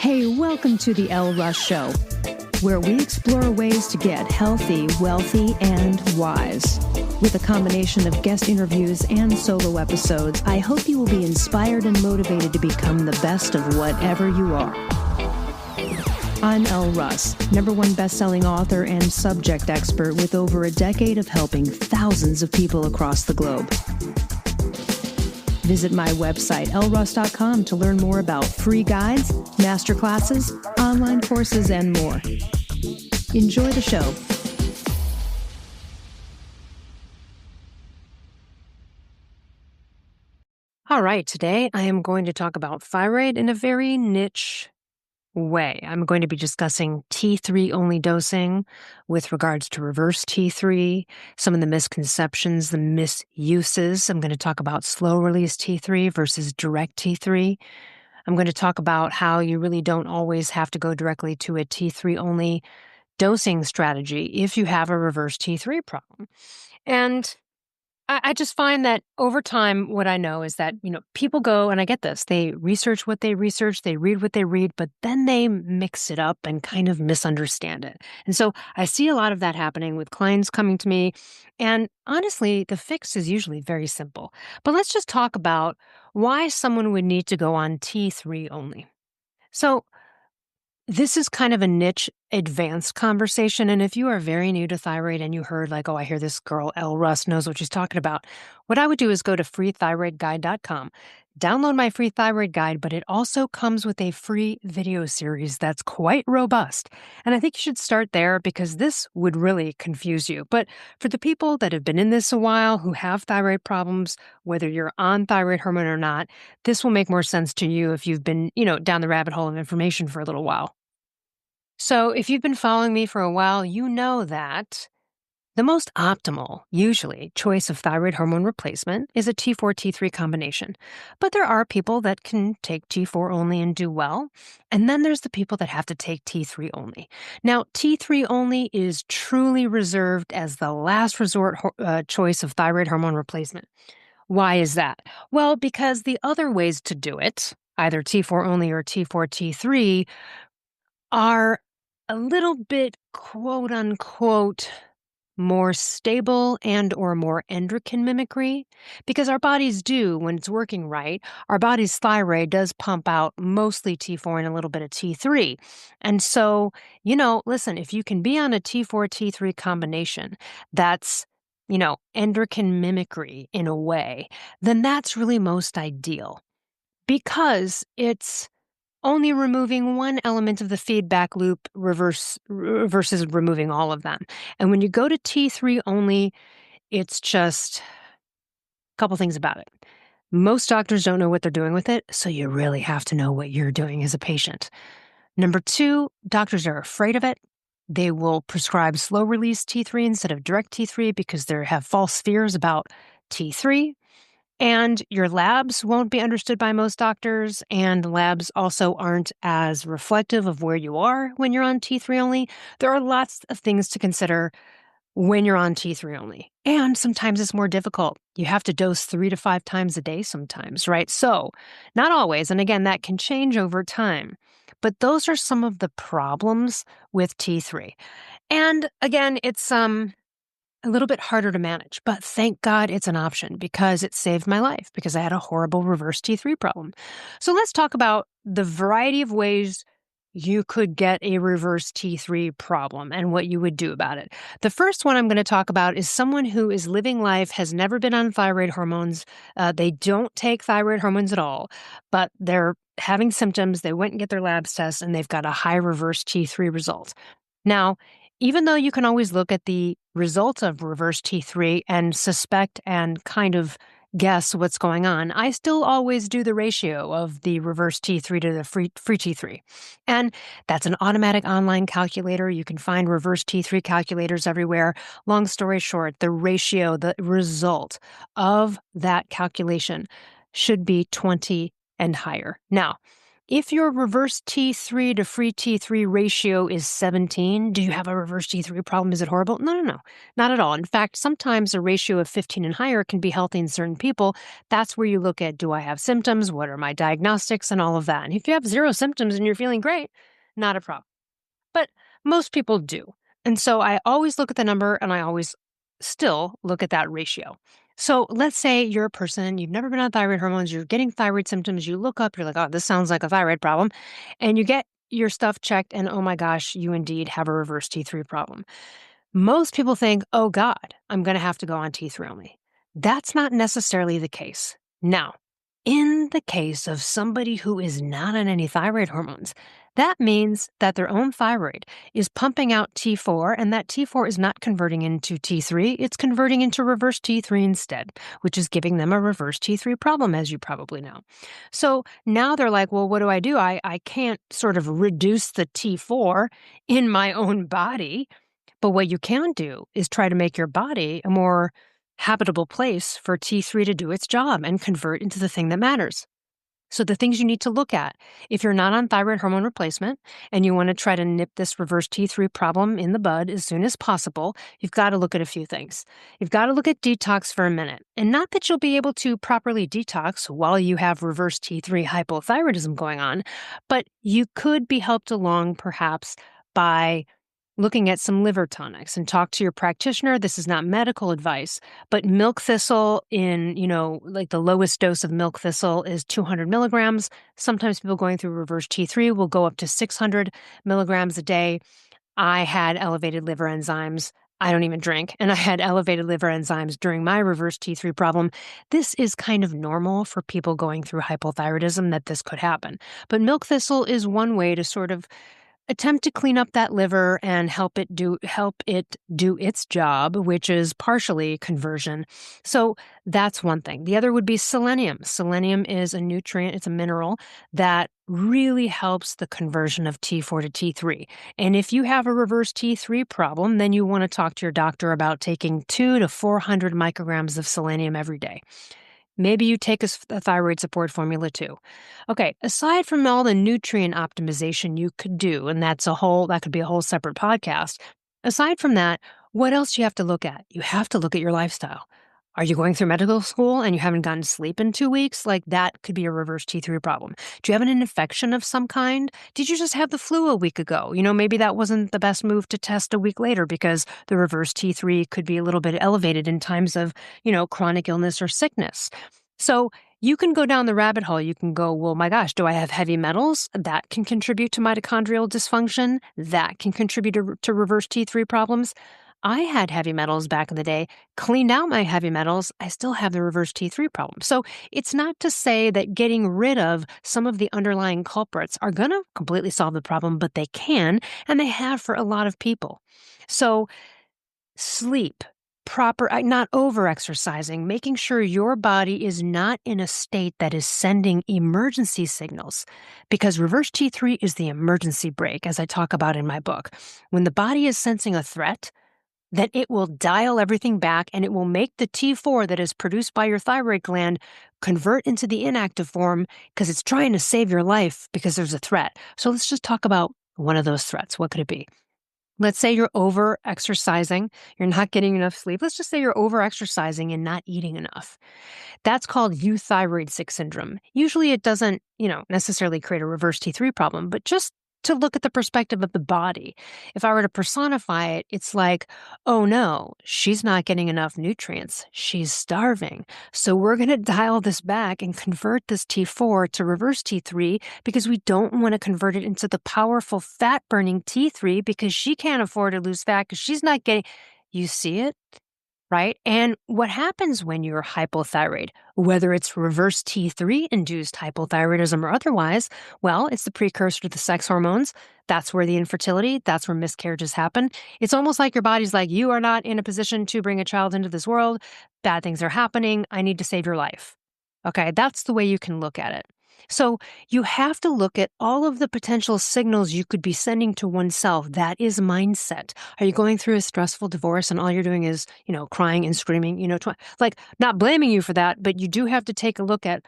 Hey, welcome to the Elle Russ Show, where we explore ways to get healthy, wealthy, and wise. With a combination of guest interviews and solo episodes, I hope you will be inspired and motivated to become the best of whatever you are. I'm Elle Russ, #1 bestselling author and subject expert with over a decade of helping thousands of people across the globe. Visit my website, elleruss.com, to learn more about free guides, masterclasses, online courses, and more. Enjoy the show. All right, today I am going to talk about thyroid in a very niche way. I'm going to be discussing T3-only dosing with regards to reverse T3, some of the misconceptions, the misuses. I'm going to talk about slow-release T3 versus direct T3. I'm going to talk about how you really don't always have to go directly to a T3-only dosing strategy if you have a reverse T3 problem. And I just find that over time, what I know is that, people go, and I get this, they research what they research, they read what they read, but then they mix it up and kind of misunderstand it. And so I see a lot of that happening with clients coming to me. And honestly, the fix is usually very simple. But let's just talk about why someone would need to go on T3 only. So this is kind of a niche advanced conversation. And if you are very new to thyroid and you heard like, oh, I hear this girl, Elle Russ, knows what she's talking about, what I would do is go to freethyroidguide.com, download my free thyroid guide, but it also comes with a free video series that's quite robust. And I think you should start there because this would really confuse you. But for the people that have been in this a while, who have thyroid problems, whether you're on thyroid hormone or not, this will make more sense to you if you've been, down the rabbit hole of information for a little while. So if you've been following me for a while, you know that the most optimal, usually, choice of thyroid hormone replacement is a T4-T3 combination. But there are people that can take T4 only and do well. And then there's the people that have to take T3 only. Now, T3 only is truly reserved as the last resort choice of thyroid hormone replacement. Why is that? Well, because the other ways to do it, either T4 only or T4-T3, are a little bit, quote unquote, more stable and or more endocrine mimicry, because our bodies do, when it's working right, our body's thyroid does pump out mostly T4 and a little bit of T3. And so, listen, if you can be on a T4-T3 combination that's, endocrine mimicry in a way, then that's really most ideal because it's only removing one element of the feedback loop versus removing all of them. And when you go to T3 only, it's just a couple things about it. Most doctors don't know what they're doing with it, so you really have to know what you're doing as a patient. Number 2, doctors are afraid of it. They will prescribe slow-release T3 instead of direct T3 because they have false fears about T3. And your labs won't be understood by most doctors, and labs also aren't as reflective of where you are when you're on T3 only. There are lots of things to consider when you're on T3 only. And sometimes it's more difficult. You have to dose 3 to 5 times a day sometimes, right? So not always. And again, that can change over time. But those are some of the problems with T3. And again, it's a little bit harder to manage, but thank God it's an option because it saved my life because I had a horrible reverse T3 problem. So let's talk about the variety of ways you could get a reverse T3 problem and what you would do about it. The first one I'm going to talk about is someone who is living life, has never been on thyroid hormones. They don't take thyroid hormones at all, but they're having symptoms. They went and get their labs tests and they've got a high reverse T3 result. Now, even though you can always look at the results of reverse T3 and suspect and kind of guess what's going on, I still always do the ratio of the reverse T3 to the free T3. And that's an automatic online calculator. You can find reverse T3 calculators everywhere. Long story short, the ratio, the result of that calculation should be 20 and higher. Now, If your reverse T3 to free T3 ratio is 17, do you have a reverse T3 problem? Is it horrible? No, no, no, not at all. In fact, sometimes a ratio of 15 and higher can be healthy in certain people. That's where you look at, do I have symptoms? What are my diagnostics and all of that? And if you have zero symptoms and you're feeling great, not a problem. But most people do. And so I always look at the number and I always still look at that ratio. So let's say you're a person, you've never been on thyroid hormones, you're getting thyroid symptoms, you look up, you're like, oh, this sounds like a thyroid problem. And you get your stuff checked, and oh my gosh, you indeed have a reverse T3 problem. Most people think, oh God, I'm going to have to go on T3-only. That's not necessarily the case. Now, in the case of somebody who is not on any thyroid hormones, that means that their own thyroid is pumping out T4, and that T4 is not converting into T3, it's converting into reverse T3 instead, which is giving them a reverse T3 problem, as you probably know. So now they're like, well, what do? I can't sort of reduce the T4 in my own body. But what you can do is try to make your body a more habitable place for T3 to do its job and convert into the thing that matters. So the things you need to look at, if you're not on thyroid hormone replacement and you want to try to nip this reverse T3 problem in the bud as soon as possible, you've got to look at a few things. You've got to look at detox for a minute. And not that you'll be able to properly detox while you have reverse T3 hypothyroidism going on, but you could be helped along perhaps by looking at some liver tonics, and talk to your practitioner. This is not medical advice, but milk thistle like the lowest dose of milk thistle is 200 milligrams. Sometimes people going through reverse T3 will go up to 600 milligrams a day. I had elevated liver enzymes. I don't even drink, and I had elevated liver enzymes during my reverse T3 problem. This is kind of normal for people going through hypothyroidism that this could happen. But milk thistle is one way to sort of attempt to clean up that liver and help it do its job, which is partially conversion. So that's one thing. The other would be selenium. Selenium is a nutrient, it's a mineral that really helps the conversion of T4 to T3. And if you have a reverse T3 problem, then you want to talk to your doctor about taking 200 to 400 micrograms of selenium every day. Maybe you take a thyroid support formula too. Okay, aside from all the nutrient optimization you could do, and that could be a whole separate podcast. Aside from that, what else do you have to look at? You have to look at your lifestyle. Are you going through medical school and you haven't gotten sleep in 2 weeks? Like that could be a reverse T3 problem. Do you have an infection of some kind? Did you just have the flu a week ago? Maybe that wasn't the best move to test a week later because the reverse T3 could be a little bit elevated in times of, chronic illness or sickness. So you can go down the rabbit hole. You can go, well, my gosh, do I have heavy metals? That can contribute to mitochondrial dysfunction. That can contribute to reverse T3 problems. I had heavy metals back in the day, cleaned out my heavy metals. I still have the reverse T3 problem. So it's not to say that getting rid of some of the underlying culprits are going to completely solve the problem, but they can, and they have for a lot of people. So sleep, not over-exercising, making sure your body is not in a state that is sending emergency signals, because reverse T3 is the emergency brake, as I talk about in my book. When the body is sensing a threat, then it will dial everything back and it will make the T4 that is produced by your thyroid gland convert into the inactive form because it's trying to save your life because there's a threat. So let's just talk about one of those threats. What could it be? Let's say you're over-exercising, you're not getting enough sleep. Let's just say you're over-exercising and not eating enough. That's called euthyroid syndrome. Usually it doesn't, necessarily create a reverse T3 problem, but just to look at the perspective of the body. If I were to personify it, it's like, oh no, she's not getting enough nutrients. She's starving. So we're going to dial this back and convert this T4 to reverse T3 because we don't want to convert it into the powerful fat-burning T3 because she can't afford to lose fat because she's not getting... You see it? Right? And what happens when you're hypothyroid, whether it's reverse T3-induced hypothyroidism or otherwise, well, it's the precursor to the sex hormones. That's where the infertility, that's where miscarriages happen. It's almost like your body's like, you are not in a position to bring a child into this world. Bad things are happening. I need to save your life. Okay, that's the way you can look at it. So you have to look at all of the potential signals you could be sending to oneself. That is mindset. Are you going through a stressful divorce and all you're doing is, crying and screaming, not blaming you for that, but you do have to take a look at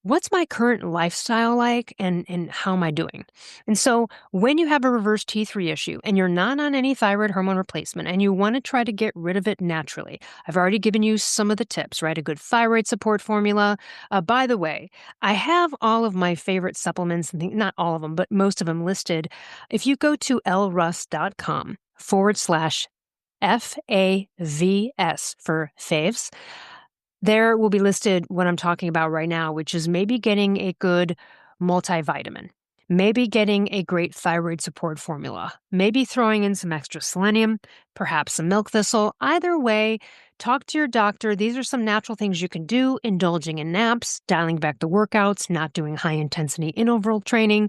what's my current lifestyle like and how am I doing? And so when you have a reverse T3 issue and you're not on any thyroid hormone replacement and you want to try to get rid of it naturally, I've already given you some of the tips, right? A good thyroid support formula. By the way, I have all of my favorite supplements, not all of them, but most of them listed. If you go to ellruss.com/FAVS for faves, there will be listed what I'm talking about right now, which is maybe getting a good multivitamin, maybe getting a great thyroid support formula, maybe throwing in some extra selenium, perhaps some milk thistle. Either way, talk to your doctor. These are some natural things you can do: indulging in naps, dialing back the workouts, not doing high intensity interval training,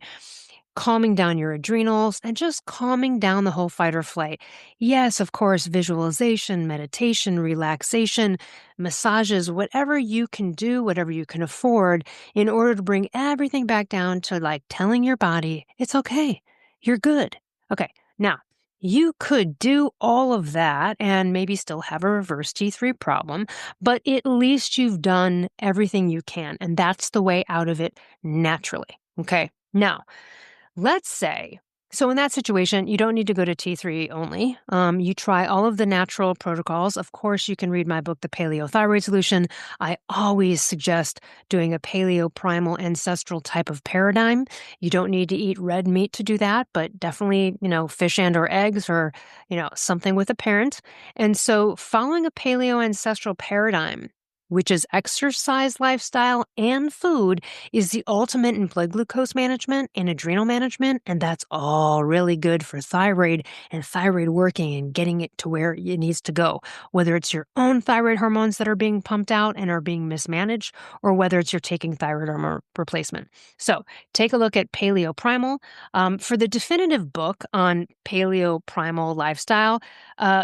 calming down your adrenals, and just calming down the whole fight or flight. Yes, of course, visualization, meditation, relaxation, massages, whatever you can do, whatever you can afford in order to bring everything back down to like telling your body, it's okay, you're good. Okay, now you could do all of that and maybe still have a reverse T3 problem, but at least you've done everything you can, and that's the way out of it naturally. Okay, now let's say, so in that situation, you don't need to go to T3 only. You try all of the natural protocols. Of course, you can read my book, The Paleo Thyroid Solution. I always suggest doing a paleo primal ancestral type of paradigm. You don't need to eat red meat to do that, but definitely, fish and or eggs or, something with a parent. And so following a paleo ancestral paradigm, which is exercise, lifestyle, and food, is the ultimate in blood glucose management and adrenal management, and that's all really good for thyroid and thyroid working and getting it to where it needs to go, whether it's your own thyroid hormones that are being pumped out and are being mismanaged, or whether it's you're taking thyroid hormone replacement. So take a look at Paleo Primal. For the definitive book on Paleo Primal lifestyle,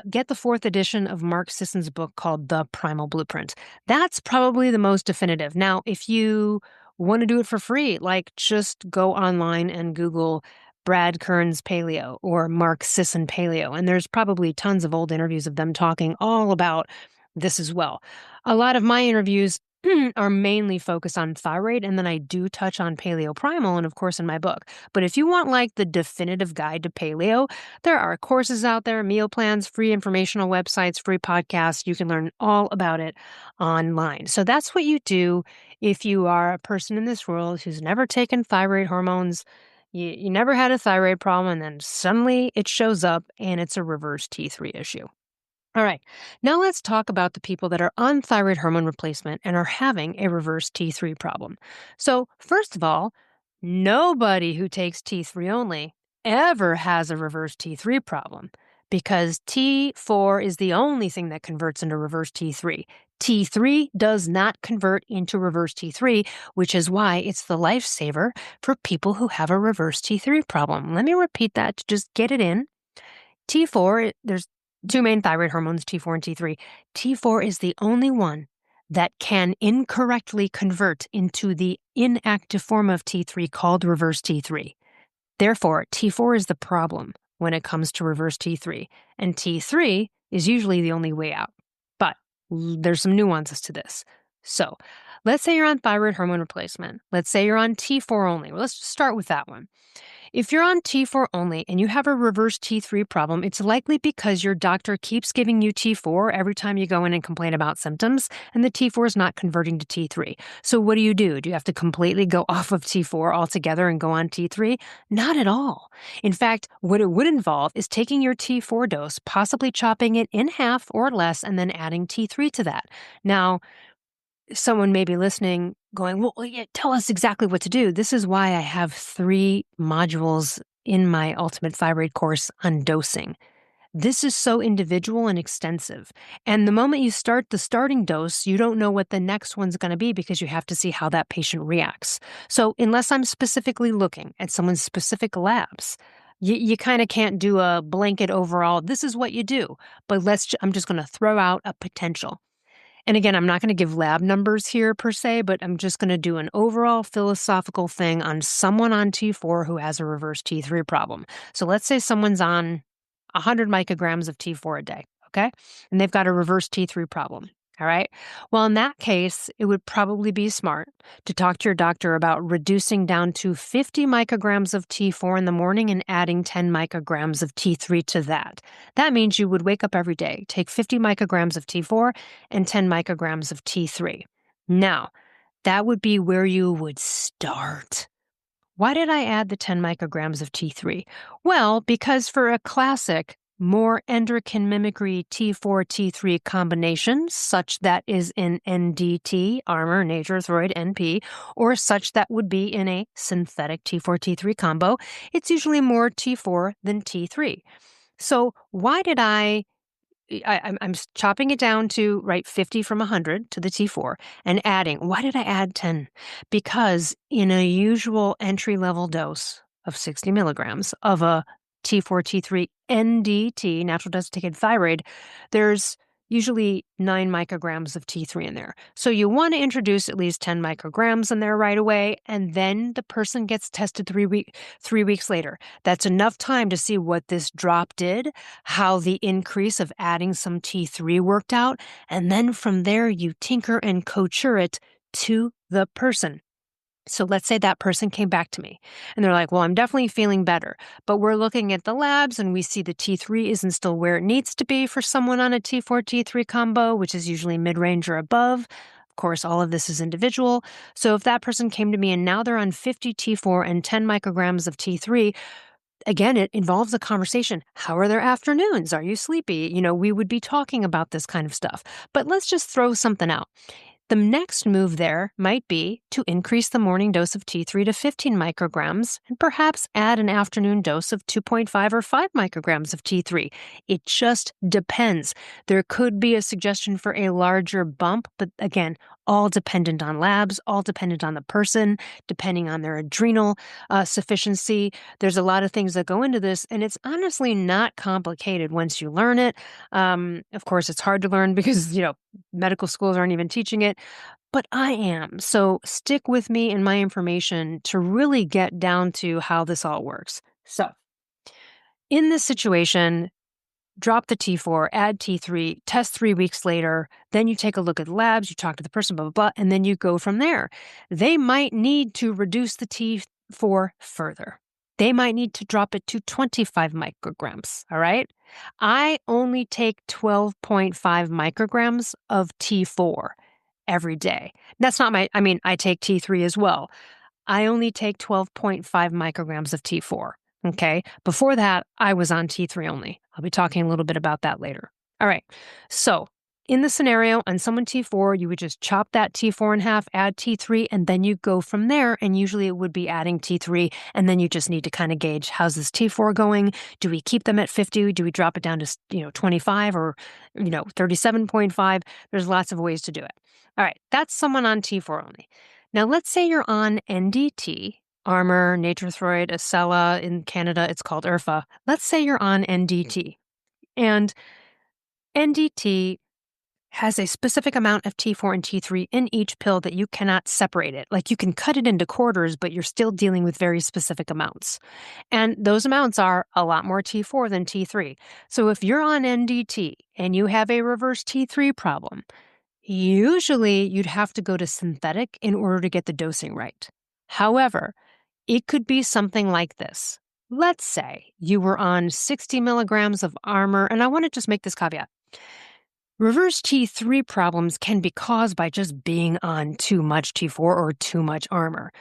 get the 4th edition of Mark Sisson's book called The Primal Blueprint. That's probably the most definitive. Now, if you want to do it for free, like just go online and Google Brad Kearns Paleo or Mark Sisson Paleo, and there's probably tons of old interviews of them talking all about this as well. A lot of my interviews are mainly focused on thyroid, and then I do touch on Paleo Primal and, of course, in my book. But if you want like the definitive guide to paleo, there are courses out there, meal plans, free informational websites, free podcasts. You can learn all about it online. So that's what you do if you are a person in this world who's never taken thyroid hormones. You never had a thyroid problem, and then suddenly it shows up and it's a reverse T3 issue. All right, now let's talk about the people that are on thyroid hormone replacement and are having a reverse T3 problem. So, first of all, nobody who takes T3 only ever has a reverse T3 problem because T4 is the only thing that converts into reverse T3. T3 does not convert into reverse T3, which is why it's the lifesaver for people who have a reverse T3 problem. Let me repeat that to just get it in. T4, there's two main thyroid hormones, T4 and T3. T4 is the only one that can incorrectly convert into the inactive form of T3 called reverse T3. Therefore, T4 is the problem when it comes to reverse T3, and T3 is usually the only way out. But there's some nuances to this. So let's say you're on thyroid hormone replacement. Let's say you're on T4 only. Well, let's just start with that one. If you're on T4 only and you have a reverse T3 problem, it's likely because your doctor keeps giving you T4 every time you go in and complain about symptoms, and the T4 is not converting to T3. So what do? Do you have to completely go off of T4 altogether and go on T3? Not at all. In fact, what it would involve is taking your T4 dose, possibly chopping it in half or less, and then adding T3 to that. Now, someone may be listening going, well, yeah, tell us exactly what to do. This is why I have 3 modules in my Ultimate Thyroid course on dosing. This is so individual and extensive. And the moment you start the starting dose, you don't know what the next one's going to be because you have to see how that patient reacts. So unless I'm specifically looking at someone's specific labs, you kind of can't do a blanket overall, this is what you do. But I'm just going to throw out a potential. And again, I'm not going to give lab numbers here per se, but I'm just going to do an overall philosophical thing on someone on T4 who has a reverse T3 problem. So let's say someone's on 100 micrograms of T4 a day, okay? And they've got a reverse T3 problem. All right. Well, in that case, it would probably be smart to talk to your doctor about reducing down to 50 micrograms of T4 in the morning and adding 10 micrograms of T3 to that. That means you would wake up every day, take 50 micrograms of T4 and 10 micrograms of T3. Now, that would be where you would start. Why did I add the 10 micrograms of T3? Well, because for a classic, more endocrine mimicry T4 T3 combination, such that is in NDT, Armour, Nature, Thyroid, NP, or such that would be in a synthetic T4 T3 combo, it's usually more T4 than T3. So why did I'm chopping it down to, right, 50 from 100 to the T4 and adding. Why did I add 10? Because in a usual entry-level dose of 60 milligrams of a T4, T3 NDT, natural desiccated thyroid, there's usually 9 micrograms of T3 in there. So you want to introduce at least 10 micrograms in there right away, and then the person gets tested 3 weeks later. That's enough time to see what this drop did, how the increase of adding some T3 worked out, and then from there you tinker and couture it to the person. So let's say that person came back to me and they're like, well, I'm definitely feeling better, but we're looking at the labs and we see the T3 isn't still where it needs to be for someone on a T4 T3 combo, which is usually mid-range or above. Of course, all of this is individual. So if that person came to me and now they're on 50 T4 and 10 micrograms of T3, again, it involves a conversation. How are their afternoons? Are you sleepy? We would be talking about this kind of stuff. But let's just throw something out. The next move there might be to increase the morning dose of T3 to 15 micrograms and perhaps add an afternoon dose of 2.5 or 5 micrograms of T3. It just depends. There could be a suggestion for a larger bump, but again, all dependent on labs, all dependent on the person, depending on their adrenal sufficiency. There's a lot of things that go into this, and it's honestly not complicated once you learn it. Of course, it's hard to learn because, medical schools aren't even teaching it, but I am. So stick with me and my information to really get down to how this all works. So in this situation, drop the T4, add T3, test 3 weeks later, then you take a look at labs, you talk to the person, blah, blah, blah, and then you go from there. They might need to reduce the T4 further. They might need to drop it to 25 micrograms, all right? I only take 12.5 micrograms of T4 every day. That's not I take T3 as well. I only take 12.5 micrograms of T4, okay? Before that, I was on T3 only. I'll be talking a little bit about that later. All right, so in the scenario, on someone T4, you would just chop that T4 in half, add T3, and then you go from there. And usually it would be adding T3, and then you just need to kind of gauge, how's this T4 going? Do we keep them at 50? Do we drop it down to 25 or 37.5? There's lots of ways to do it. All right, that's someone on T4 only. Now let's say you're on NDT, Armour, Nature Thyroid, Acela. In Canada, it's called IRFA. Let's say you're on NDT, and NDT has a specific amount of T4 and T3 in each pill that you cannot separate it. Like, you can cut it into quarters, but you're still dealing with very specific amounts. And those amounts are a lot more T4 than T3. So if you're on NDT and you have a reverse T3 problem, usually you'd have to go to synthetic in order to get the dosing right. However, it could be something like this. Let's say you were on 60 milligrams of Armour, and I want to just make this caveat. Reverse T3 problems can be caused by just being on too much T4 or too much Armour.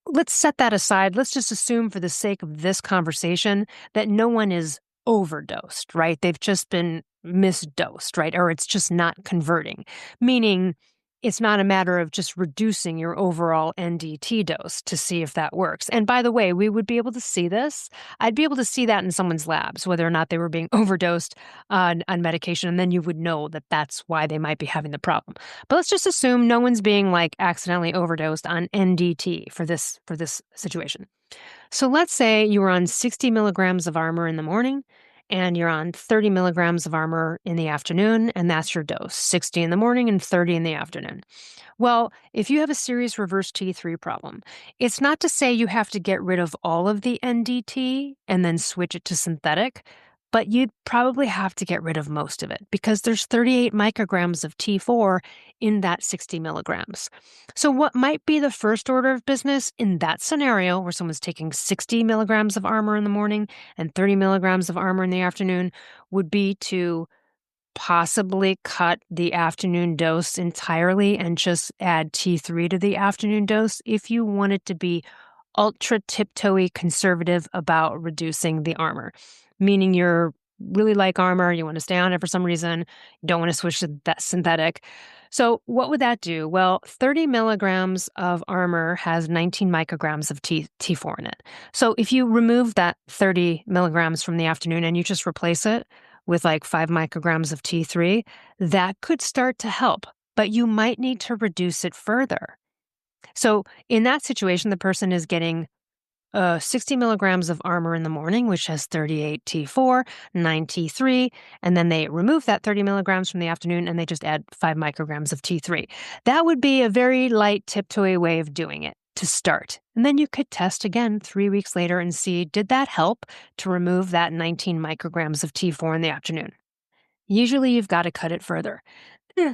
Let's set that aside. Let's just assume, for the sake of this conversation, that no one is overdosed, right? They've just been misdosed, right? Or it's just not converting, meaning it's not a matter of just reducing your overall NDT dose to see if that works. And by the way, we would be able to see this. I'd be able to see that in someone's labs, whether or not they were being overdosed on medication, and then you would know that that's why they might be having the problem. But let's just assume no one's being accidentally overdosed on NDT for this situation. So let's say you were on 60 milligrams of Armour in the morning, and you're on 30 milligrams of Armour in the afternoon, and that's your dose, 60 in the morning and 30 in the afternoon. Well, if you have a serious reverse T3 problem, it's not to say you have to get rid of all of the NDT and then switch it to synthetic, but you'd probably have to get rid of most of it because there's 38 micrograms of T4 in that 60 milligrams. So what might be the first order of business in that scenario where someone's taking 60 milligrams of Armour in the morning and 30 milligrams of Armour in the afternoon would be to possibly cut the afternoon dose entirely and just add T3 to the afternoon dose if you wanted to be ultra tiptoey conservative about reducing the Armour, meaning you're really like Armour, you want to stay on it for some reason, you don't want to switch to that synthetic. So what would that do? Well, 30 milligrams of Armour has 19 micrograms of T4 in it. So if you remove that 30 milligrams from the afternoon and you just replace it with like 5 micrograms of T3, that could start to help, but you might need to reduce it further. So in that situation, the person is getting 60 milligrams of Armour in the morning, which has 38 T4, 9 T3, and then they remove that 30 milligrams from the afternoon and they just add 5 micrograms of T3. That would be a very light tiptoey way of doing it to start. And then you could test again 3 weeks later and see, did that help to remove that 19 micrograms of T4 in the afternoon? Usually you've got to cut it further.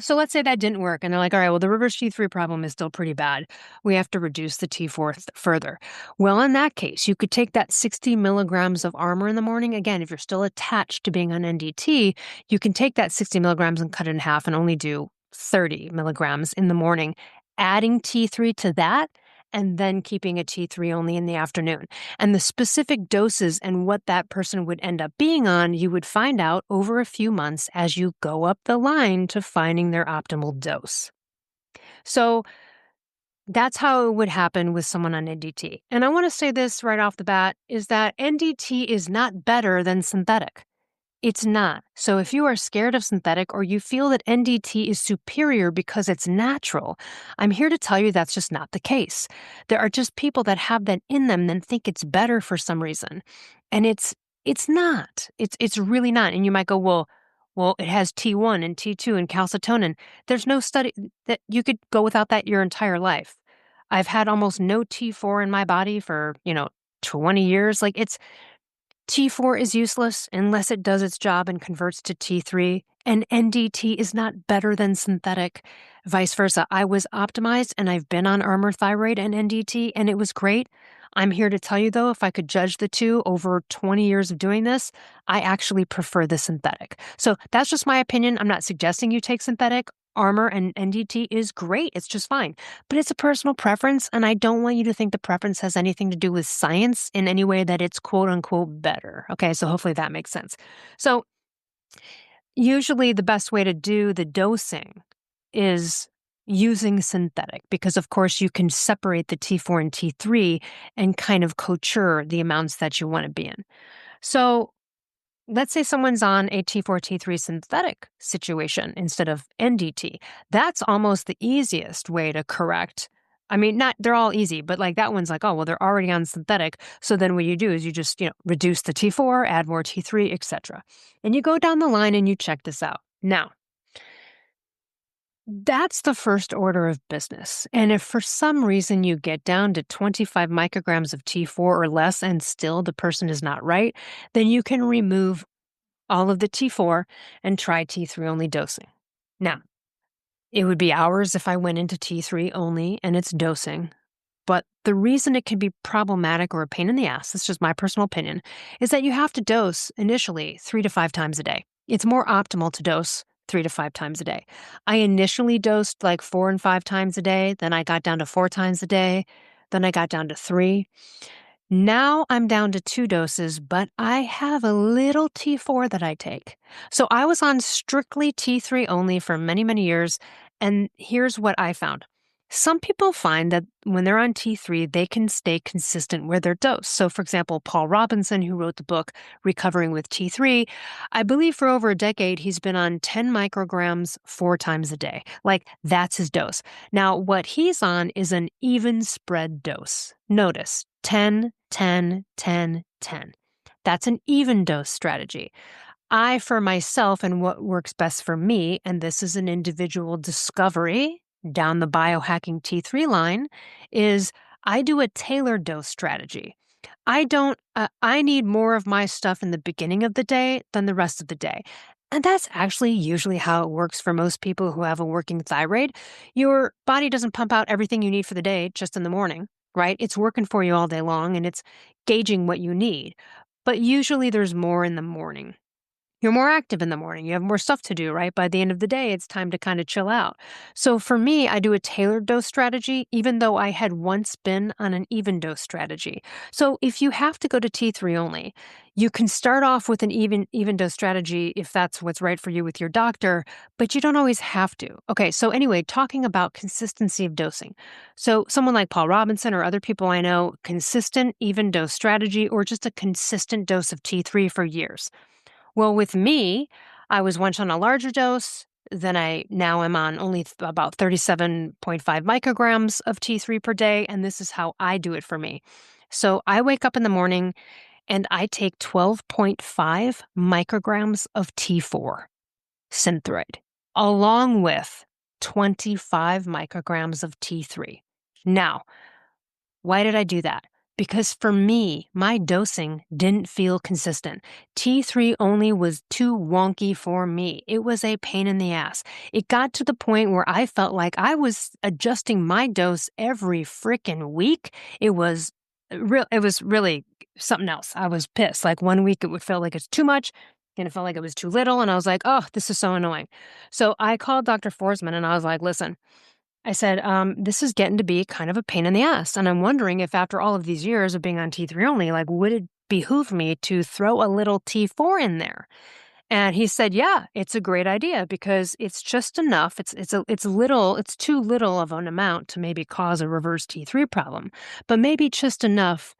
So let's say that didn't work and they're like, all right, well, the reverse T3 problem is still pretty bad. We have to reduce the T4 further. Well, in that case, you could take that 60 milligrams of Armour in the morning. Again, if you're still attached to being on NDT, you can take that 60 milligrams and cut it in half and only do 30 milligrams in the morning, adding T3 to that, and then keeping a T3 only in the afternoon. And the specific doses and what that person would end up being on, you would find out over a few months as you go up the line to finding their optimal dose. So that's how it would happen with someone on NDT. And I want to say this right off the bat, is that NDT is not better than synthetic. It's not. So if you are scared of synthetic or you feel that NDT is superior because it's natural, I'm here to tell you that's just not the case. There are just people that have that in them and think it's better for some reason. And it's not. It's really not. And you might go, well, it has T1 and T2 and calcitonin. There's no study that you could go without that your entire life. I've had almost no T4 in my body for, 20 years. Like T4 is useless unless it does its job and converts to T3, and NDT is not better than synthetic. Vice versa. I was optimized and I've been on Armour Thyroid and NDT, and it was great. I'm here to tell you, though, if I could judge the two over 20 years of doing this, I actually prefer the synthetic. So that's just my opinion. I'm not suggesting you take synthetic. Armour and NDT is great. It's just fine. But it's a personal preference, and I don't want you to think the preference has anything to do with science in any way that it's quote unquote better. Okay, so hopefully that makes sense. So usually the best way to do the dosing is using synthetic because, of course, you can separate the T4 and T3 and kind of couture the amounts that you want to be in. So let's say someone's on a T4, T3 synthetic situation instead of NDT. That's almost the easiest way to correct. I mean, they're all easy, but like that one's like, oh, well, they're already on synthetic. So then what you do is you just, reduce the T4, add more T3, etc. And you go down the line and you check this out. Now, that's the first order of business. And if for some reason you get down to 25 micrograms of T4 or less and still the person is not right, then you can remove all of the T4 and try T3 only dosing. Now, it would be hours if I went into T3 only and its dosing. But the reason it can be problematic or a pain in the ass, it's just my personal opinion, is that you have to dose initially 3 to 5 times a day. It's more optimal to dose 3 to 5 times a day. I initially dosed like 4 and 5 times a day. Then I got down to 4 times a day. Then I got down to 3. Now I'm down to 2 doses, but I have a little T4 that I take. So I was on strictly T3 only for many, many years. And here's what I found. Some people find that when they're on T3, they can stay consistent with their dose. So, for example, Paul Robinson, who wrote the book Recovering with T3, I believe for over a decade, he's been on 10 micrograms 4 times a day. Like, that's his dose. Now, what he's on is an even spread dose. Notice 10, 10, 10, 10. That's an even dose strategy. I, for myself, and what works best for me, and this is an individual discovery down the biohacking T3 line, is I do a tailored dose strategy. I need more of my stuff in the beginning of the day than the rest of the day. And that's actually usually how it works for most people who have a working thyroid. Your body doesn't pump out everything you need for the day just in the morning, right? It's working for you all day long and it's gauging what you need. But usually there's more in the morning. You're more active in the morning. You have more stuff to do, right? By the end of the day, it's time to kind of chill out. So for me, I do a tailored dose strategy, even though I had once been on an even dose strategy. So if you have to go to T3 only, you can start off with an even dose strategy if that's what's right for you with your doctor, but you don't always have to. Okay, so anyway, talking about consistency of dosing. So someone like Paul Robinson or other people I know, consistent even dose strategy or just a consistent dose of T3 for years. Well, with me, I was once on a larger dose. Then I now am on only about 37.5 micrograms of T3 per day. And this is how I do it for me. So I wake up in the morning and I take 12.5 micrograms of T4 synthroid, along with 25 micrograms of T3. Now, why did I do that? Because for me, my dosing didn't feel consistent. T3 only was too wonky for me. It was a pain in the ass. It got to the point where I felt like I was adjusting my dose every freaking week. It was really something else. I was pissed. Like one week it would feel like it's too much, and it felt like it was too little, and I was like, "Oh, this is so annoying." So I called Dr. Forsman and I was like, "Listen," I said, this is getting to be kind of a pain in the ass. And I'm wondering if after all of these years of being on T3 only, like, would it behoove me to throw a little T4 in there? And he said, yeah, it's a great idea because it's just enough. It's too little of an amount to maybe cause a reverse T3 problem, but maybe just enough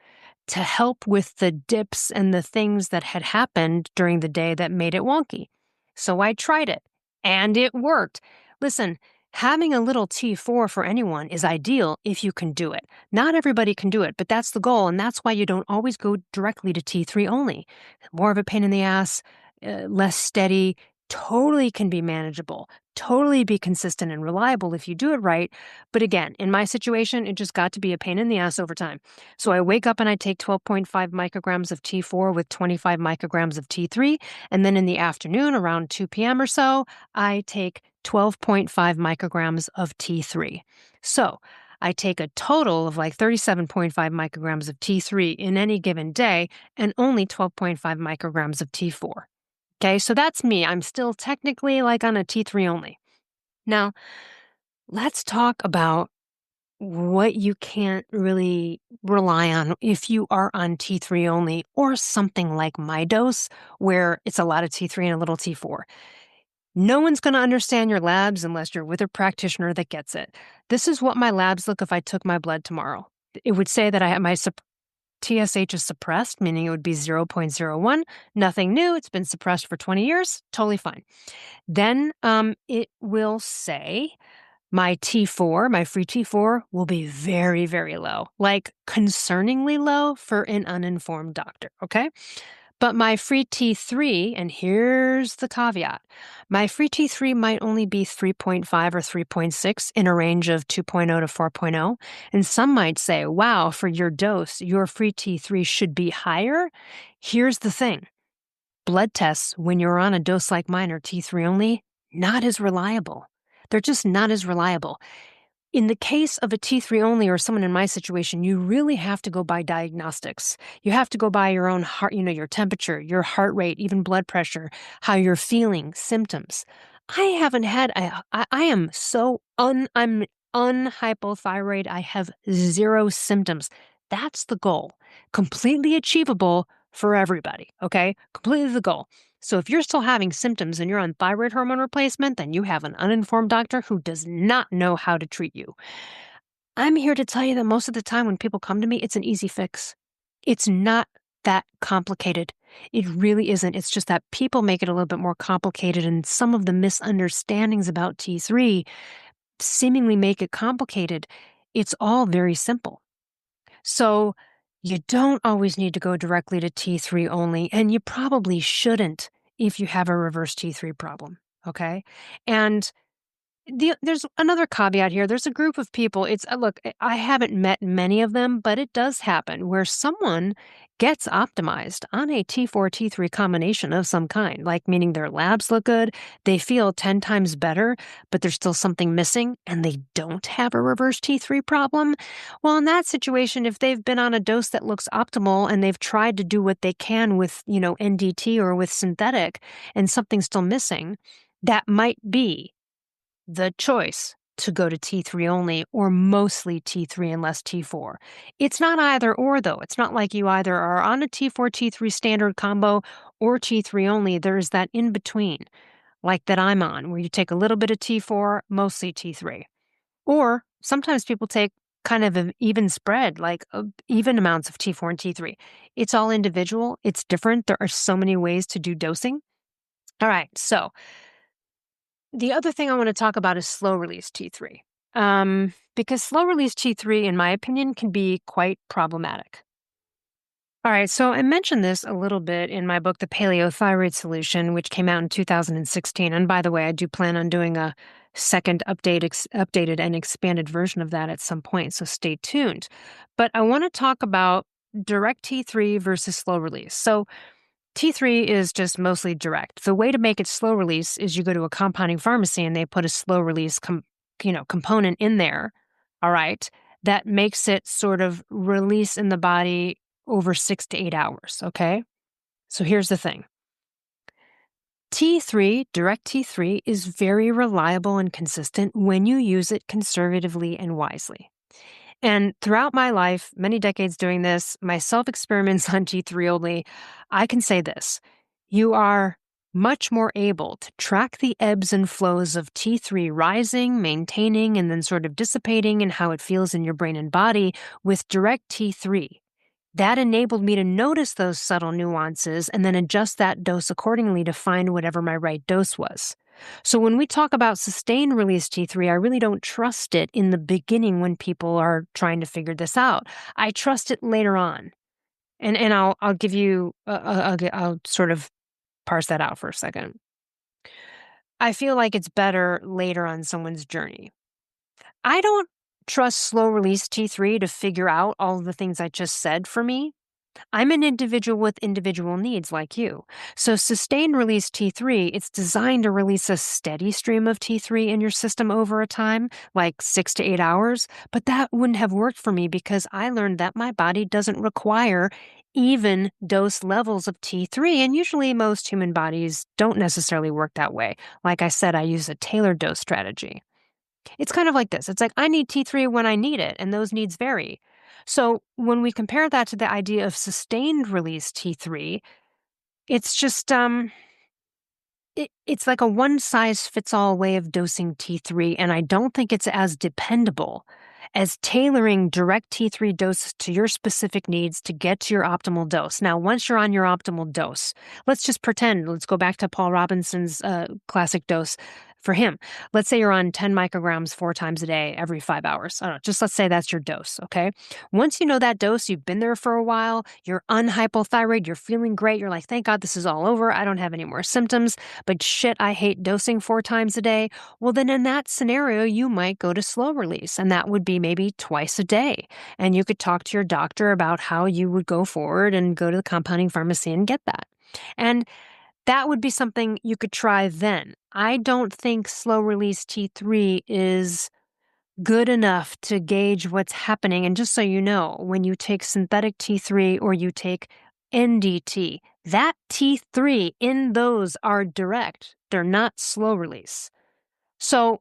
to help with the dips and the things that had happened during the day that made it wonky. So I tried it and it worked. Listen, having a little T4 for anyone is ideal if you can do it. Not everybody can do it, but that's the goal. And that's why you don't always go directly to T3 only. More of a pain in the ass, less steady, totally can be manageable, totally be consistent and reliable if you do it right. But again, in my situation, it just got to be a pain in the ass over time. So I wake up and I take 12.5 micrograms of T4 with 25 micrograms of T3. And then in the afternoon, around 2 p.m. or so, I take 12.5 micrograms of T3. So I take a total of like 37.5 micrograms of T3 in any given day and only 12.5 micrograms of T4. Okay, so that's me. I'm still technically like on a T3 only. Now, let's talk about what you can't really rely on if you are on T3 only or something like my dose, where it's a lot of T3 and a little T4. No one's going to understand your labs unless you're with a practitioner that gets it. This is what my labs look if I took my blood tomorrow. It would say that I have my TSH is suppressed, meaning it would be 0.01. Nothing new. It's been suppressed for 20 years. Totally fine. Then it will say my T4, my free T4, will be very, very low, like concerningly low for an uninformed doctor, okay? But my free T3, and here's the caveat, my free T3 might only be 3.5 or 3.6 in a range of 2.0 to 4.0. And some might say, wow, for your dose, your free T3 should be higher. Here's the thing. Blood tests, when you're on a dose like mine or T3 only, not as reliable. They're just not as reliable. In the case of a T3 only or someone in my situation, you really have to go by diagnostics. You have to go by your own heart, your temperature, your heart rate, even blood pressure, how you're feeling, symptoms. I haven't had, I am I'm unhypothyroid. I have zero symptoms. That's the goal. Completely achievable for everybody, okay? Completely the goal. So if you're still having symptoms and you're on thyroid hormone replacement, then you have an uninformed doctor who does not know how to treat you. I'm here to tell you that most of the time when people come to me, it's an easy fix. It's not that complicated. It really isn't. It's just that people make it a little bit more complicated, and some of the misunderstandings about T3 seemingly make it complicated. It's all very simple. So you don't always need to go directly to T3 only, and you probably shouldn't if you have a reverse T3 problem, okay? And There's another caveat here. There's a group of people. Look, I haven't met many of them, but it does happen where someone gets optimized on a T4 T3 combination of some kind, like meaning their labs look good, they feel 10 times better, but there's still something missing and they don't have a reverse T3 problem. Well, in that situation, if they've been on a dose that looks optimal and they've tried to do what they can with, NDT or with synthetic and something's still missing, that might be the choice to go to T3 only or mostly T3 and less T4. It's not either or, though. It's not like you either are on a T4 T3 standard combo or T3 only. There's that in between, like that I'm on, where you take a little bit of T4, mostly T3. Or sometimes people take kind of an even spread, like even amounts of T4 and T3. It's all individual. It's different. There are so many ways to do dosing. All right, so the other thing I want to talk about is slow release T3. Because slow release T3, in my opinion, can be quite problematic. All right, so I mentioned this a little bit in my book, The Paleo Thyroid Solution, which came out in 2016. And by the way, I do plan on doing a second updated and expanded version of that at some point, so stay tuned. But I want to talk about direct T3 versus slow release. So T3 is just mostly direct. The way to make it slow release is you go to a compounding pharmacy and they put a slow release component in there, all right, that makes it sort of release in the body over 6 to 8 hours, okay? So here's the thing. T3, direct T3, is very reliable and consistent when you use it conservatively and wisely. And throughout my life, many decades doing this, my self-experiments on T3-only, I can say this. You are much more able to track the ebbs and flows of T3 rising, maintaining, and then sort of dissipating and how it feels in your brain and body with direct T3. That enabled me to notice those subtle nuances and then adjust that dose accordingly to find whatever my right dose was. So when we talk about sustained release T3, I really don't trust it in the beginning when people are trying to figure this out. I trust it later on. And I'll give you I'll sort of parse that out for a second. I feel like it's better later on someone's journey. I don't trust slow release T3 to figure out all of the things I just said for me. I'm an individual with individual needs like you. So sustained release T3, it's designed to release a steady stream of T3 in your system over a time, like 6 to 8 hours. But that wouldn't have worked for me because I learned that my body doesn't require even dose levels of T3. And usually most human bodies don't necessarily work that way. Like I said, I use a tailored dose strategy. It's kind of like this. It's like I need T3 when I need it, and those needs vary. So when we compare that to the idea of sustained release T3, it's just it's like a one-size-fits-all way of dosing T3, and I don't think it's as dependable as tailoring direct T3 doses to your specific needs to get to your optimal dose. Now, once you're on your optimal dose, let's go back to Paul Robinson's classic dose for him. Let's say you're on 10 micrograms 4 times a day every 5 hours. I don't know, just let's say that's your dose, okay? Once you know that dose, you've been there for a while, you're unhypothyroid, you're feeling great, you're like, thank God this is all over, I don't have any more symptoms, but shit, I hate dosing 4 times a day. Well, then in that scenario, you might go to slow release, and that would be maybe twice a day. And you could talk to your doctor about how you would go forward and go to the compounding pharmacy and get that. And that would be something you could try then. I don't think slow release T3 is good enough to gauge what's happening. And just so you know, when you take synthetic T3 or you take NDT, that T3 in those are direct. They're not slow release. So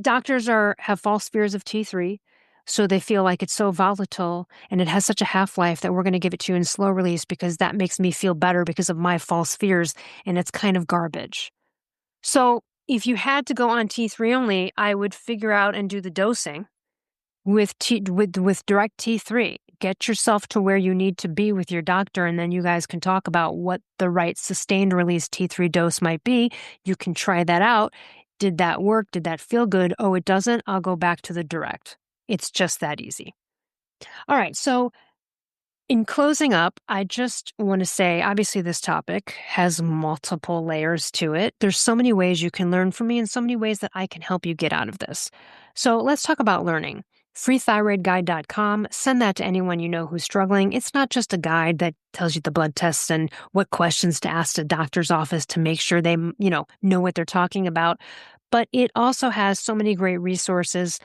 doctors have false fears of T3. So they feel like it's so volatile and it has such a half-life that we're going to give it to you in slow release because that makes me feel better because of my false fears, and it's kind of garbage. So if you had to go on T3 only, I would figure out and do the dosing with direct T3. Get yourself to where you need to be with your doctor, and then you guys can talk about what the right sustained release T3 dose might be. You can try that out. Did that work? Did that feel good? Oh, it doesn't? I'll go back to the direct. It's just that easy. All right, so In closing up, I just want to say, obviously, this topic has multiple layers to it. There's so many ways you can learn from me and so many ways that I can help you get out of this. So let's talk about learning. freethyroidguide.com. Send that to anyone you know who's struggling. It's not just a guide that tells you the blood tests and what questions to ask the doctor's office to make sure they, know what they're talking about. But it also has so many great resources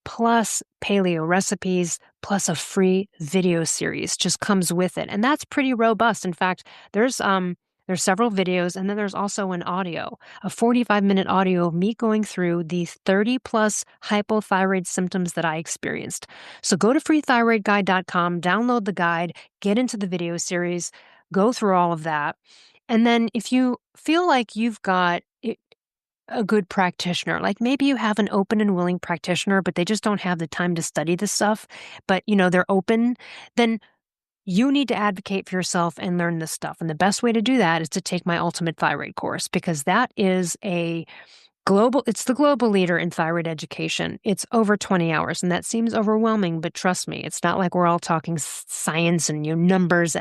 plus paleo recipes, plus a free video series just comes with it. And that's pretty robust. In fact, there's several videos and then there's also an audio, a 45-minute audio of me going through the 30 plus hypothyroid symptoms that I experienced. So go to freethyroidguide.com, download the guide, get into the video series, go through all of that. And then if you feel like you've got a good practitioner. Like maybe you have an open and willing practitioner, but they just don't have the time to study this stuff, but they're open, then you need to advocate for yourself and learn this stuff. And the best way to do that is to take my Ultimate Thyroid course because that is it's the global leader in thyroid education. It's over 20 hours and that seems overwhelming, but trust me, it's not like we're all talking science and numbers.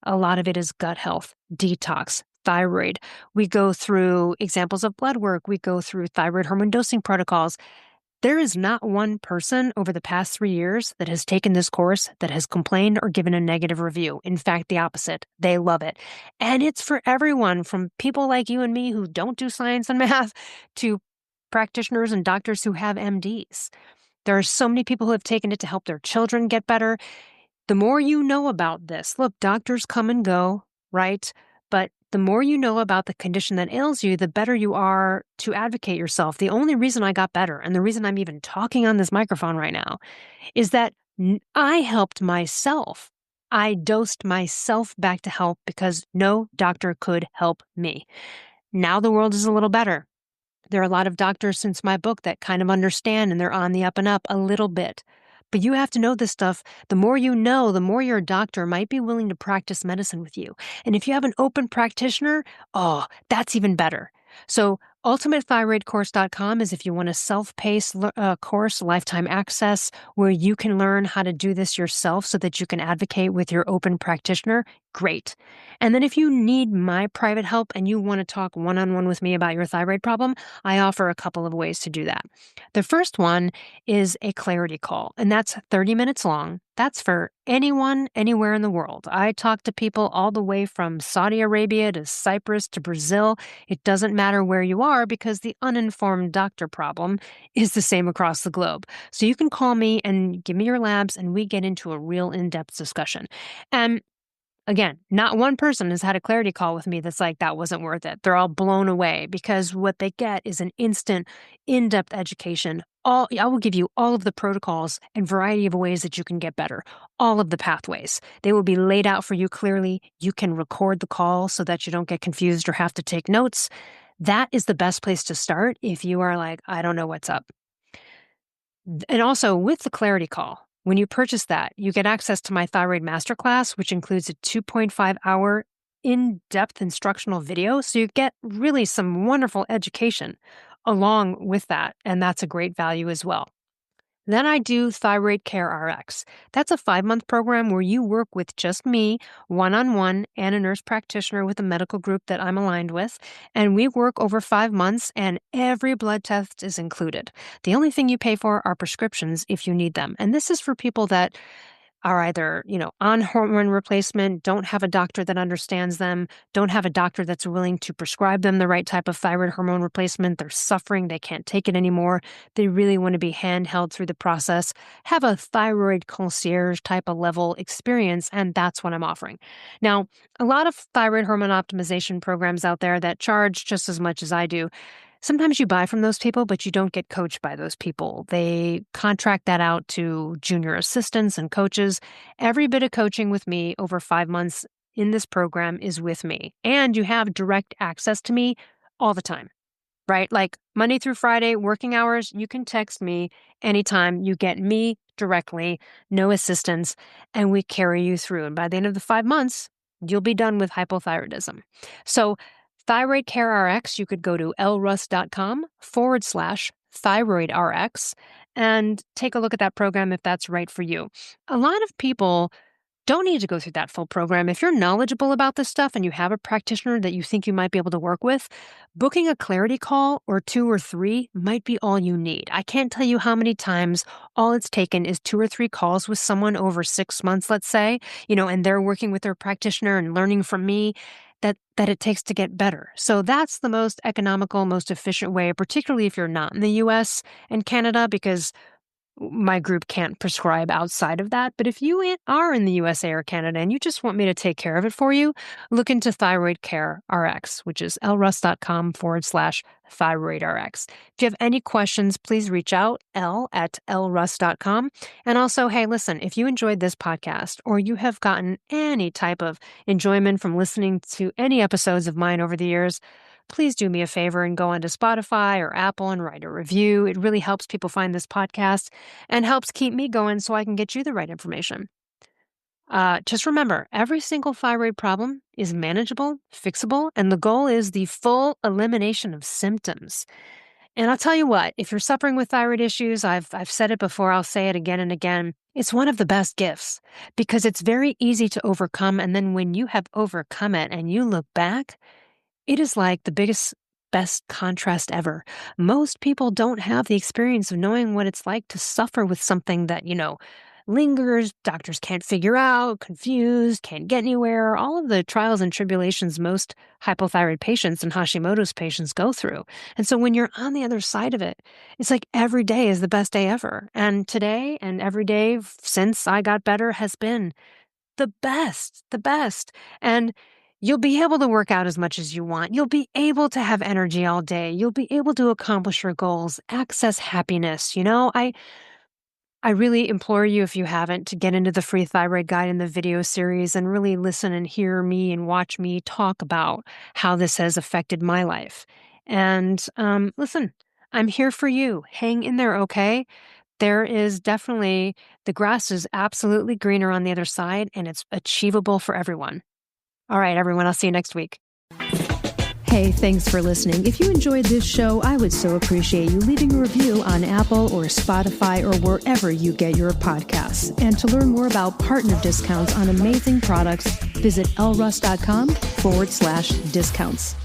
A lot of it is gut health, detox, thyroid. We go through examples of blood work. We go through thyroid hormone dosing protocols. There is not one person over the past 3 years that has taken this course that has complained or given a negative review. In fact, the opposite. They love it. And it's for everyone from people like you and me who don't do science and math to practitioners and doctors who have MDs. There are so many people who have taken it to help their children get better. The more you know about this, look, doctors come and go, right? But the more you know about the condition that ails you, the better you are to advocate yourself. The only reason I got better and the reason I'm even talking on this microphone right now is that I helped myself. I dosed myself back to health because no doctor could help me. Now the world is a little better. There are a lot of doctors since my book that kind of understand and they're on the up and up a little bit. But you have to know this stuff. The more you know, the more your doctor might be willing to practice medicine with you. And if you have an open practitioner, oh, that's even better. So ultimatethyroidcourse.com is if you want a self-paced course, lifetime access, where you can learn how to do this yourself so that you can advocate with your open practitioner, great. And then if you need my private help and you want to talk one-on-one with me about your thyroid problem, I offer a couple of ways to do that. The first one is a clarity call, and that's 30 minutes long. That's for anyone, anywhere in the world. I talk to people all the way from Saudi Arabia to Cyprus to Brazil. It doesn't matter where you are because the uninformed doctor problem is the same across the globe. So you can call me and give me your labs and we get into a real in-depth discussion. And again, not one person has had a clarity call with me that's like, that wasn't worth it. They're all blown away because what they get is an instant, in-depth education. I will give you all of the protocols and variety of ways that you can get better, all of the pathways. They will be laid out for you clearly. You can record the call so that you don't get confused or have to take notes. That is the best place to start if you are like, I don't know what's up. And also with the clarity call, when you purchase that, you get access to my thyroid masterclass, which includes a 2.5-hour in-depth instructional video. So you get really some wonderful education along with that. And that's a great value as well. Then I do Thyroid Care RX. That's a 5-month program where you work with just me, one-on-one, and a nurse practitioner with a medical group that I'm aligned with. And we work over 5 months, and every blood test is included. The only thing you pay for are prescriptions if you need them. And this is for people that are either, on hormone replacement, don't have a doctor that understands them, don't have a doctor that's willing to prescribe them the right type of thyroid hormone replacement. They're suffering. They can't take it anymore. They really want to be handheld through the process, have a thyroid concierge type of level experience, and that's what I'm offering. Now, a lot of thyroid hormone optimization programs out there that charge just as much as I do. Sometimes you buy from those people, but you don't get coached by those people. They contract that out to junior assistants and coaches. Every bit of coaching with me over 5 months in this program is with me. And you have direct access to me all the time, right? Like Monday through Friday, working hours, you can text me anytime. You get me directly, no assistance, and we carry you through. And by the end of the 5 months, you'll be done with hypothyroidism. So Thyroid Care RX, you could go to ellruss.com/thyroidrx and take a look at that program if that's right for you. A lot of people don't need to go through that full program. If you're knowledgeable about this stuff and you have a practitioner that you think you might be able to work with, booking a clarity call or 2 or 3 might be all you need. I can't tell you how many times all it's taken is 2 or 3 calls with someone over 6 months, let's say, and they're working with their practitioner and learning from me that it takes to get better. So that's the most economical, most efficient way, particularly if you're not in the US and Canada, because my group can't prescribe outside of that. But if you are in the USA or Canada and you just want me to take care of it for you, look into Thyroid Care RX, which is ellruss.com/thyroid RX. If you have any questions, please reach out, l@ellruss.com. And also, hey, listen, if you enjoyed this podcast or you have gotten any type of enjoyment from listening to any episodes of mine over the years, please do me a favor and go onto Spotify or Apple and write a review. It really helps people find this podcast and helps keep me going so I can get you the right information. Just remember, every single thyroid problem is manageable, fixable, and the goal is the full elimination of symptoms. And I'll tell you what, if you're suffering with thyroid issues, I've said it before, I'll say it again and again, it's one of the best gifts because it's very easy to overcome. And then when you have overcome it and you look back, it is like the best contrast ever. Most people don't have the experience of knowing what it's like to suffer with something that, lingers, doctors can't figure out, confused, can't get anywhere, all of the trials and tribulations most hypothyroid patients and Hashimoto's patients go through. And so when you're on the other side of it, it's like every day is the best day ever. And today and every day since I got better has been the best. And you'll be able to work out as much as you want. You'll be able to have energy all day. You'll be able to accomplish your goals, access happiness. I really implore you, if you haven't, to get into the free thyroid guide in the video series and really listen and hear me and watch me talk about how this has affected my life. And listen, I'm here for you. Hang in there, okay? There is definitely, the grass is absolutely greener on the other side, and it's achievable for everyone. All right, everyone, I'll see you next week. Hey, thanks for listening. If you enjoyed this show, I would so appreciate you leaving a review on Apple or Spotify or wherever you get your podcasts. And to learn more about partner discounts on amazing products, visit ellruss.com/discounts.